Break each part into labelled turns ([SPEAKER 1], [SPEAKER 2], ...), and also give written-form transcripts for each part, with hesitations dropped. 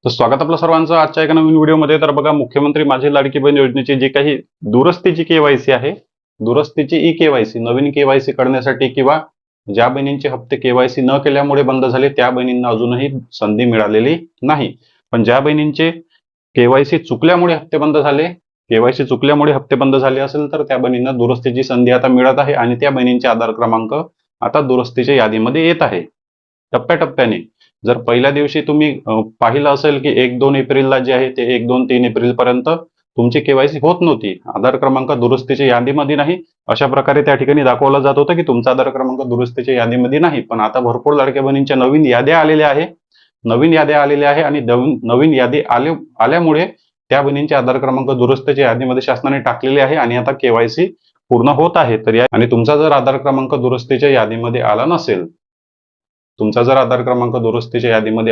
[SPEAKER 1] तर स्वागत आपलं सर्वांचं आजच्या एका नवीन व्हिडिओमध्ये. तर बघा, मुख्यमंत्री माझी लाडकी बहीण योजनेची जी काही दुरुस्तीची केवायसी आहे, दुरुस्तीची ई केवायसी, नवीन केवायसी करण्यासाठी किंवा ज्या बहिणींचे हप्ते केवायसी न केल्यामुळे बंद झाले त्या बहिणींना अजूनही संधी मिळालेली नाही. पण ज्या बहिणींचे केवायसी चुकल्यामुळे हप्ते बंद झाले, केवायसी चुकल्यामुळे हप्ते बंद झाले असेल तर त्या बहिणींना दुरुस्तीची संधी आता मिळत आहे आणि त्या बहिणींचे आधार क्रमांक आता दुरुस्तीच्या यादीमध्ये येत आहे टप्प्याटप्प्याने. जर पहिल्या दिवशी तुम्ही पाहिलं असेल की 1-2 एप्रिलला जे आहे ते 1-2-3 एप्रिलपर्यंत तुमची केवायसी होत नव्हती, आधार क्रमांक दुरुस्तीच्या यादीमध्ये नाही, अशा प्रकारे त्या ठिकाणी दाखवलं जात होतं की तुमचा आधार क्रमांक दुरुस्तीच्या यादीमध्ये नाही. पण आता भरपूर लाडक्या बहिणींच्या नवीन याद्या आलेल्या आहे, आणि नवीन यादी आल्यामुळे त्या बहिणींचे आधार क्रमांक दुरुस्तीच्या यादीमध्ये शासनाने टाकलेले आहे आणि आता केवायसी पूर्ण होत आहे. आणि तुमचा जर आधार क्रमांक दुरुस्तीच्या यादीमध्ये आला नसेल,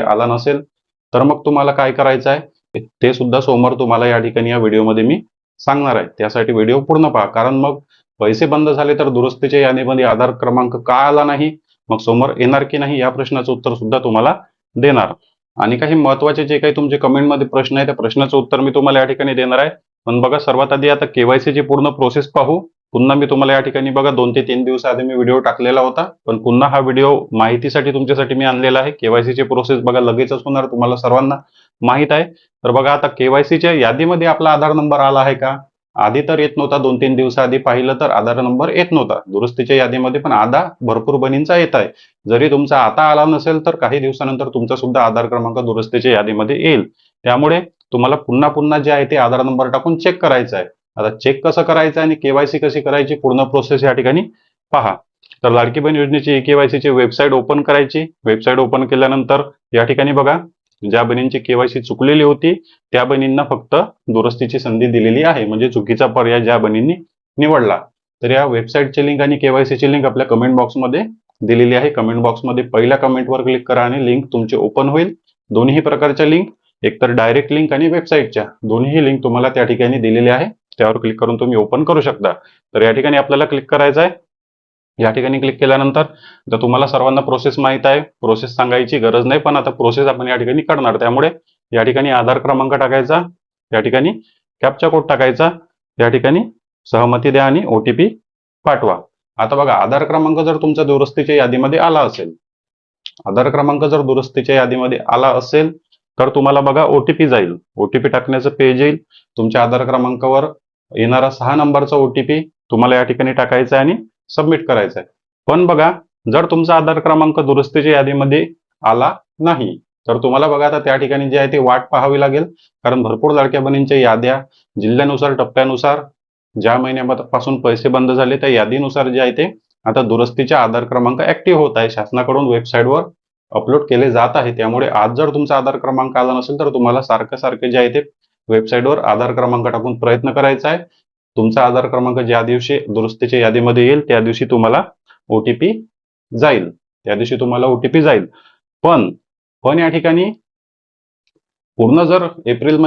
[SPEAKER 1] आला नसेल तर मग तुम्हाला काय करायचं आहे ते सुद्धा समोर तुम्हाला या ठिकाणी या व्हिडिओमध्ये मी सांगणार आहे. त्यासाठी व्हिडिओ पूर्ण पहा, कारण मग पैसे बंद झाले तर दुरुस्तीच्या यादीमध्ये आधार क्रमांक का आला नाही, मग समोर येणार की नाही, या प्रश्नाचं उत्तर सुद्धा तुम्हाला देणार. आणि काही महत्वाचे जे काही तुमचे कमेंटमध्ये प्रश्न आहे त्या प्रश्नाचं उत्तर मी तुम्हाला या ठिकाणी देणार आहे. पण बघा, सर्वात आधी आता केवायसीची पूर्ण प्रोसेस पाहू. पुन्हा मी तुम्हाला या ठिकाणी बघा 2 ते 3 दिवसाआधी मी व्हिडिओ टाकलेला होता, पण पुन्हा हा व्हिडिओ माहितीसाठी तुमच्यासाठी मी आणलेला आहे. केवायसीची प्रोसेस बघा लगेचच होणार, तुम्हाला सर्वांना माहित आहे. तर बघा, आता केवायसीच्या यादीमध्ये आपला आधार नंबर आला आहे का? आधी तर येत नव्हता, 2-3 दिवसाआधी पाहिलं तर आधार नंबर येत नव्हता दुरुस्तीच्या यादीमध्ये, पण आता भरपूर बहिणींचा येत आहे. जरी तुमचा आता आला नसेल तर काही दिवसानंतर तुमचा सुद्धा आधार क्रमांक दुरुस्तीच्या यादीमध्ये येईल. त्यामुळे तुम्हाला पुन्हा पुन्हा जे आहे ते आधार नंबर टाकून चेक करायचं आहे. आता चेक कसं करायचं आणि केवायसी कशी करायची, पूर्ण प्रोसेस या ठिकाणी पहा. तर लाडकी बहीण योजनेची केवायसीची वेबसाईट ओपन करायची. वेबसाईट ओपन केल्यानंतर या ठिकाणी बघा, ज्या बहिणींची केवायसी चुकलेली होती त्या बहिणींना फक्त दुरुस्तीची संधी दिलेली आहे, म्हणजे चुकीचा पर्याय ज्या बहिणींनी निवडला. तर या वेबसाईटची लिंक आणि केवायसीची लिंक आपल्या कमेंट बॉक्समध्ये दिलेली आहे. कमेंट बॉक्समध्ये पहिल्या कमेंटवर क्लिक करा आणि लिंक तुमची ओपन होईल. दोन्ही प्रकारच्या लिंक, एकतर डायरेक्ट लिंक आणि वेबसाईटच्या दोन्ही लिंक तुम्हाला त्या ठिकाणी दिलेल्या आहे. त्यावर क्लिक करून तुम्ही ओपन करू शकता. तर या ठिकाणी आपल्याला क्लिक करायचं आहे. या ठिकाणी क्लिक केल्यानंतर तर तुम्हाला सर्वांना प्रोसेस माहित आहे, प्रोसेस सांगायची गरज नाही, पण आता प्रोसेस आपण या ठिकाणी करणार. त्यामुळे या ठिकाणी आधार क्रमांक टाकायचा, या ठिकाणी कॅप्चा कोड टाकायचा, या ठिकाणी सहमती द्या आणि OTP पाठवा. आता बघा, आधार क्रमांक जर तुमच्या दुरुस्तीच्या यादीमध्ये आला असेल, तर तुम्हाला बघा OTP जाईल. OTP टाकण्याचं पेज येईल. तुमच्या आधार क्रमांकावर येणारा 6 नंबरचा OTP तुम्हाला या ठिकाणी टाकायचा आहे आणि सबमिट करायचा आहे. पण बघा, जर तुमचा आधार क्रमांक दुरुस्तीच्या यादीमध्ये आला नाही तर तुम्हाला बघा आता त्या ठिकाणी जे आहे ते वाट पाहावी लागेल, कारण भरपूर लाडक्या बहिणींच्या याद्या जिल्ह्यानुसार, टप्प्यानुसार, ज्या महिन्यापासून पैसे बंद झाले त्या यादीनुसार जे आहे ते आता दुरुस्तीच्या आधार क्रमांक ऍक्टिव्ह होत आहे, शासनाकडून वेबसाईटवर अपलोड केले जात आहे. त्यामुळे आज जर तुमचा आधार क्रमांक आला नसेल तर तुम्हाला सारखे जे आहे ते वेबसाईटवर आधार क्रमांक टाकून प्रयत्न करायचा आहे. तुमचा आधार क्रमांक ज्या दिवशी दुरुस्तीच्या यादीमध्ये येईल त्या दिवशी तुम्हाला OTP जाईल. पण या ठिकाणी पूर्ण एप्रिल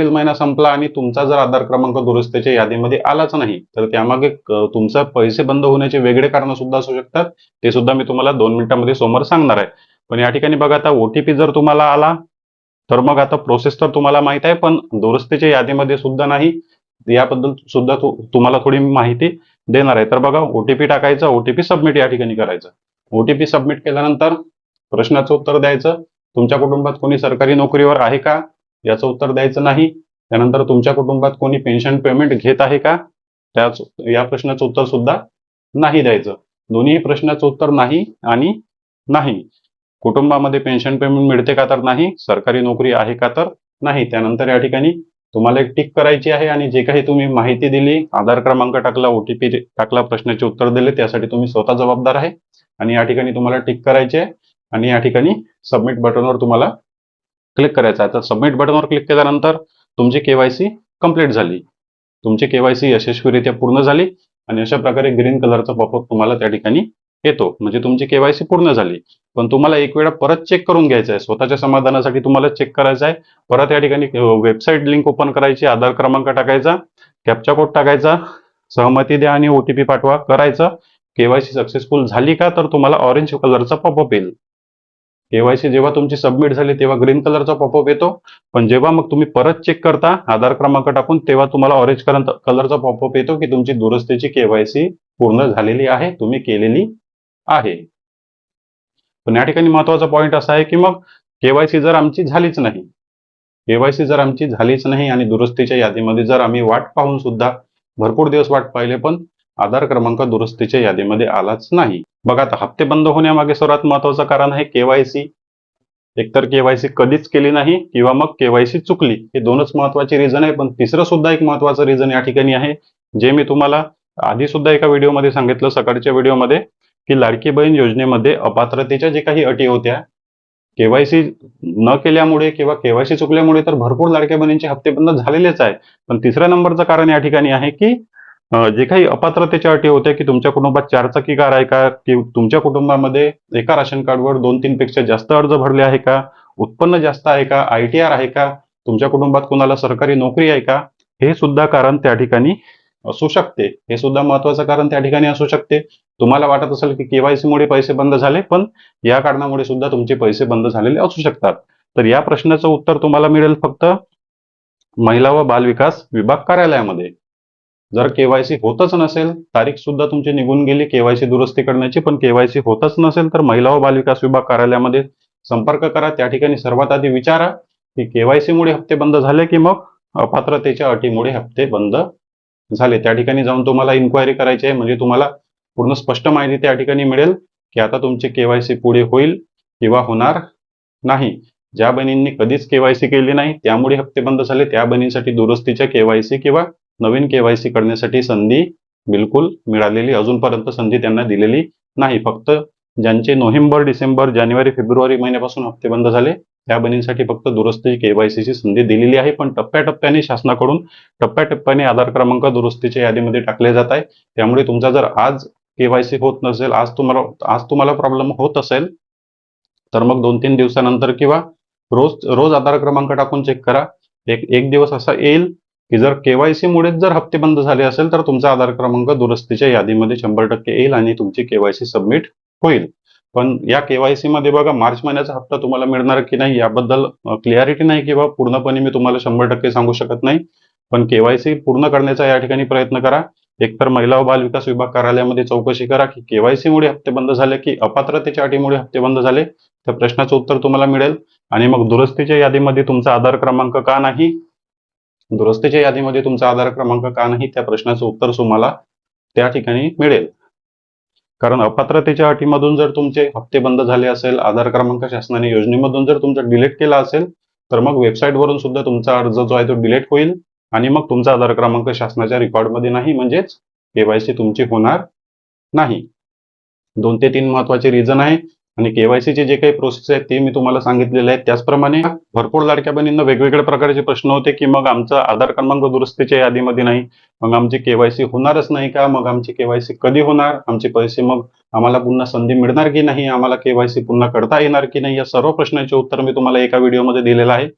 [SPEAKER 1] महिना संपला आणि तुमचा जर आधार क्रमांक दुरुस्तीच्या यादीमध्ये आलाच नाही तर त्यामागे तुमचा पैसे बंद होण्याचे वेगळे कारण सुद्धा असू शकतात. ते सुद्धा मी तुम्हाला 2 मिनिटांमध्ये समोर सांगणार आहे. पण या ठिकाणी बघा, आता OTP जर तुम्हाला आला तर मग आता प्रोसेस तर तुम्हाला माहित आहे, पण दुरुस्तीच्या यादीमध्ये सुद्धा नाही, याबद्दल सुद्धा तुम्हाला थोडी माहिती देणार आहे. तर बघा, OTP टाकायचा, OTP सबमिट या ठिकाणी करायचं. OTP सबमिट केल्यानंतर प्रश्नाचं उत्तर द्यायचं. तुमच्या कुटुंबात कोणी सरकारी नोकरीवर आहे का, याचं उत्तर द्यायचं नाही. त्यानंतर तुमच्या कुटुंबात कोणी पेन्शन पेमेंट घेत आहे का, या प्रश्नाचं उत्तर सुद्धा नाही द्यायचं. दोन्ही प्रश्नाचं उत्तर नाही आणि नाही. कुटुंबामध्ये पेन्शन पेमेंट मिळते का, तर नाही. सरकारी नोकरी आहे का, तर नाही. त्यानंतर या ठिकाणी तुम्हाला एक टिक करायची आहे आणि जे काही तुम्ही माहिती दिली, आधार क्रमांक टाकला, OTP टाकला, प्रश्नाचे उत्तर दिले, त्यासाठी तुम्ही स्वतः जबाबदार आहे. आणि या ठिकाणी तुम्हाला टिक करायचे आहे आणि या ठिकाणी सबमिट बटनवर तुम्हाला क्लिक करायचं आहे. तर सबमिट बटनवर क्लिक केल्यानंतर तुमची केवायसी कंप्लीट झाली, तुमची केवायसी यशस्वीरित्या पूर्ण झाली आणि अशा प्रकारे ग्रीन कलरचा पॉपअप तुम्हाला त्या ठिकाणी येतो, म्हणजे तुमची केवायसी पूर्ण झाली. पण तुम्हाला एक वेळा परत चेक करून घ्यायचं आहे, स्वतःच्या समाधानासाठी तुम्हाला चेक करायचं आहे. परत या ठिकाणी वेबसाईट लिंक ओपन करायची, आधार क्रमांक टाकायचा, कॅप्चा कोड टाकायचा, सहमती द्या आणि OTP पाठवा करायचं. केवायसी सक्सेसफुल झाली का, तर तुम्हाला ऑरेंज कलरचा पॉपअप येईल. केवायसी जेव्हा तुमची सबमिट झाली तेव्हा ग्रीन कलरचा पॉपअप येतो, पण जेव्हा मग तुम्ही परत चेक करता आधार क्रमांक टाकून तेव्हा तुम्हाला ऑरेंज कलरचा पॉपअप येतो की तुमची दुरुस्तीची केवायसी पूर्ण झालेली आहे, तुम्ही केलेली आहे. पण या ठिकाणी महत्वाचा पॉईंट असा आहे की मग केवायसी जर आमची झालीच नाही, केवायसी जर आमची झालीच नाही आणि दुरुस्तीच्या यादीमध्ये जर आम्ही वाट पाहून सुद्धा भरपूर दिवस वाट पाहिले पण आधार क्रमांक दुरुस्तीच्या यादीमध्ये आलाच नाही. बघा आता हप्ते बंद होण्यामागे सर्वात महत्वाचं कारण आहे केवायसी. एकतर केवायसी कधीच केली नाही किंवा मग केवायसी चुकली, हे दोनच महत्वाचे रिझन आहे. पण तिसरं सुद्धा एक महत्वाचं रिझन या ठिकाणी आहे, जे मी तुम्हाला आधी सुद्धा एका व्हिडिओमध्ये सांगितलं, सकाळच्या व्हिडिओमध्ये, की लाडकी बहीण योजनेमध्ये अपात्रतेच्या जे काही अटी होत्या, केवायसी न केल्यामुळे किंवा केवायसी चुकल्यामुळे तर भरपूर लाडक्या बहिणींचे हप्ते बंद झालेलेच आहे. पण तिसऱ्या नंबरचं कारण या ठिकाणी आहे की जे काही अपात्रतेच्या अटी होत्या की तुमच्या कुटुंबात 4 चाकी कार आहे का, की तुमच्या कुटुंबामध्ये एका राशन कार्डवर 2-3 पेक्षा जास्त अर्ज भरले आहे का, उत्पन्न जास्त आहे का, ITR आहे का, तुमच्या कुटुंबात कुणाला सरकारी नोकरी आहे का, हे सुद्धा कारण त्या ठिकाणी असू शकते. हे सुद्धा महत्वाचं कारण त्या ठिकाणी असू शकते. तुम्हाला वाटत असेल की केवायसी मुळे पैसे बंद झाले, पण या कारणामुळे सुद्धा तुमचे पैसे बंद झालेले असू शकतात. तर या प्रश्नाचं उत्तर तुम्हाला मिळेल फक्त महिला व बाल विकास विभाग कार्यालयामध्ये. जर केवायसी होतच नसेल, तारीख सुद्धा तुमची निघून गेली केवायसी दुरुस्ती करण्याची, पण केवायसी होतच नसेल तर महिला व बाल विकास विभाग कार्यालयामध्ये संपर्क करा. त्या ठिकाणी सर्वात आधी विचारा की केवायसी मुळे हप्ते बंद झाले की मग अपात्रतेच्या अटीमुळे हप्ते बंद झाले. त्या ठिकाणी जाऊन तुम्हाला इन्क्वायरी करायची आहे, म्हणजे तुम्हाला पूर्ण स्पष्ट माहिती त्या ठिकाणी मिळेल की आता तुमची केवायसी पुढे होईल किंवा होणार नाही. ज्या बहिणींनी कधीच केवायसी केली नाही त्यामुळे हप्ते बंद झाले, त्या बहिणींसाठी दुरुस्तीच्या केवायसी किंवा नवीन केवायसी करण्यासाठी संधी बिलकुल मिळालेली अजूनपर्यंत संधी त्यांना दिलेली नाही. फक्त ज्यांचे नोव्हेंबर, डिसेंबर, जानेवारी, फेब्रुवारी महिन्यापासून हप्ते बंद झाले त्या बहिणींसाठी फक्त दुरुस्ती केवायसीची संधी दिलेली आहे. पण टप्प्याटप्प्याने शासनाकडून टप्प्याटप्प्याने आधार क्रमांक दुरुस्तीच्या यादीमध्ये टाकले जात आहे. त्यामुळे तुमचा जर आज केवायसी होत नसेल, आज तुम्हाला प्रॉब्लेम होत असेल, तर मग 2-3 दिवसानंतर किंवा रोज आधार क्रमांक टाकून चेक करा. एक दिवस असा येईल की जर केवायसी मुळेच जर हप्ते बंद झाले असेल तर तुमचा आधार क्रमांक दुरुस्तीच्या यादीमध्ये 100% येईल आणि तुमची केवायसी सबमिट होईल. पण या केवायसी मध्ये बघा मार्च महिन्याचा हप्ता तुम्हाला मिळणार की नाही याबद्दल क्लिअरिटी नाही किंवा पूर्णपणे मी तुम्हाला 100% सांगू शकत नाही. पण केवायसी पूर्ण करण्याचा या ठिकाणी प्रयत्न करा. एकतर महिला व बाल विकास विभाग कार्यालयामध्ये चौकशी करा की केवायसी मुळे हप्ते बंद झाले की अपात्रतेच्या अटीमुळे हप्ते बंद झाले. त्या प्रश्नाचं उत्तर तुम्हाला मिळेल. आणि मग दुरुस्तीच्या यादीमध्ये तुमचा आधार क्रमांक का नाही, दुरुस्तीच्या यादीमध्ये तुमचा आधार क्रमांक का नाही, त्या प्रश्नाचं उत्तर तुम्हाला त्या ठिकाणी मिळेल. कारण अपात्रतेच्या अटीमधून जर तुमचे हप्ते बंद झाले असेल, आधार क्रमांक शासनाने योजनेमधून जर तुमचा डिलीट केला असेल, तर मग वेबसाईटवरून सुद्धा तुमचा अर्ज जो आहे तो डिलीट होईल आणि मग तुमचा आधार क्रमांक शासनाच्या रेकॉर्डमध्ये नाही, म्हणजेच केवायसी तुमची होणार नाही. 2 ते 3 महत्वाचे रिझन आहे. आणि केवायसीचे जे काही प्रोसेस आहेत ते मी तुम्हाला सांगितलेले आहेत. त्याचप्रमाणे भरपूर लाडक्या बहिणींना वेगवेगळ्या प्रकारचे प्रश्न होते की मग आमचा आधार क्रमांक दुरुस्तीच्या यादीमध्ये नाही, मग आमची केवायसी होणारच नाही का, मग आमची केवायसी कधी होणार, आमचे पैसे मग आम्हाला पुन्हा संधी मिळणार की नाही, आम्हाला केवायसी पुन्हा करता येणार की नाही, या सर्व प्रश्नांचे उत्तर मी तुम्हाला एका व्हिडिओमध्ये दिलेलं आहे.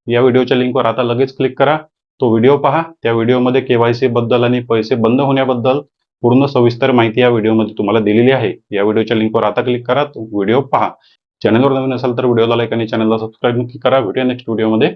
[SPEAKER 1] या व्हिडिओच्या लिंकवर आता लगेच क्लिक करा, तो व्हिडिओ पहा. त्या व्हिडिओमध्ये केवायसी बद्दल आणि पैसे बंद होण्याबद्दल पूर्ण सविस्तर माहिती या व्हिडिओमध्ये तुम्हाला दिलेली आहे. या व्हिडिओच्या लिंकवर आता क्लिक करा, तो व्हिडिओ पहा. चॅनलवर नवीन असाल तर व्हिडिओला लाईक आणि चॅनलला सबस्क्राईब नक्की करा. भेटूया नेक्स्ट व्हिडिओमध्ये.